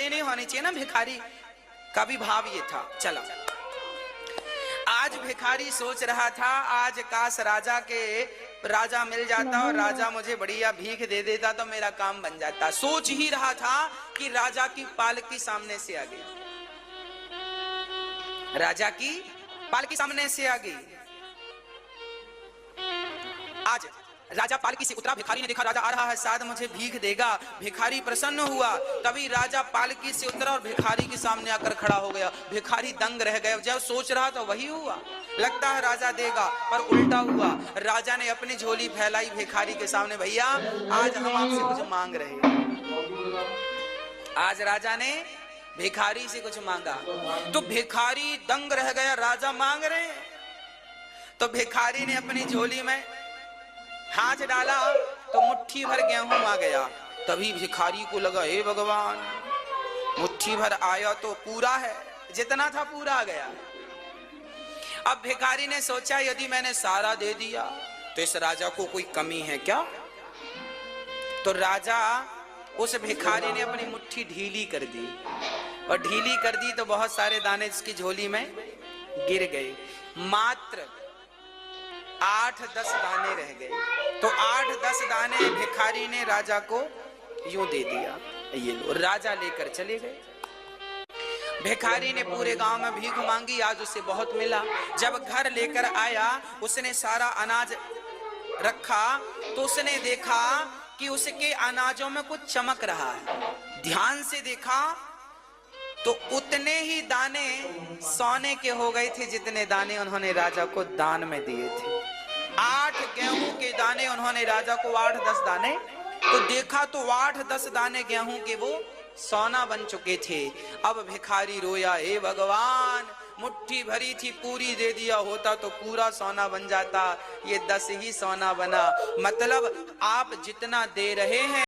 ये नहीं होनी चाहिए ना, भिखारी का भी भाव ये था। चला, आज भिखारी सोच रहा था आज काश राजा मिल जाता और राजा मुझे बढ़िया भीख दे देता तो मेरा काम बन जाता। सोच ही रहा था कि राजा की पालकी सामने से आ गई, राजा की पालकी सामने से आ गई। आज राजा पालकी से उतरा, भिखारी ने देखा राजा आ रहा है, शायद मुझे भीख देगा। भिखारी प्रसन्न हुआ, तभी राजा पालकी से उतरा और भिखारी के सामने आकर खड़ा हो गया। भिखारी दंग रह गया, जब सोच रहा था वही हुआ, लगता है राजा देगा, पर उल्टा हुआ। राजा ने अपनी झोली फैलाई भिखारी के सामने, भैया आज हम आपसे कुछ मांग रहे हैं। आज राजा ने भिखारी से कुछ मांगा तो भिखारी दंग रह गया, राजा मांग रहे हैं। तो भिखारी ने अपनी झोली में हाथ डाला तो मुट्ठी भर गेहूं आ गया। तभी भिखारी को लगा हे भगवान, मुट्ठी भर आया तो पूरा है, जितना था पूरा आ गया। अब भिखारी ने सोचा यदि मैंने सारा दे दिया तो इस राजा को कोई कमी है क्या। तो राजा उस भिखारी ने अपनी मुट्ठी ढीली कर दी, और ढीली कर दी तो बहुत सारे दाने इसकी झोली में गिर गए। मात्र 8-10 दाने रह गए। तो 8-10 दाने भिखारी ने राजा को यूं दे दिया, ये लो। राजा लेकर चले गए। भिखारी ने पूरे गांव में भीख मांगी, आज उसे बहुत मिला। जब घर लेकर आया, उसने सारा अनाज रखा तो उसने देखा कि उसके अनाजों में कुछ चमक रहा है। ध्यान से देखा तो उतने ही दाने सोने के हो गए थे जितने दाने उन्होंने राजा को दान में दिए थे। 8 गेहूं के दाने उन्होंने राजा को 8-10 दाने तो देखा तो 8-10 दाने गेहूं के वो सोना बन चुके थे। अब भिखारी रोया, हे भगवान मुट्ठी भरी थी पूरी दे दिया होता तो पूरा सोना बन जाता, ये 10 ही सोना बना। मतलब आप जितना दे रहे हैं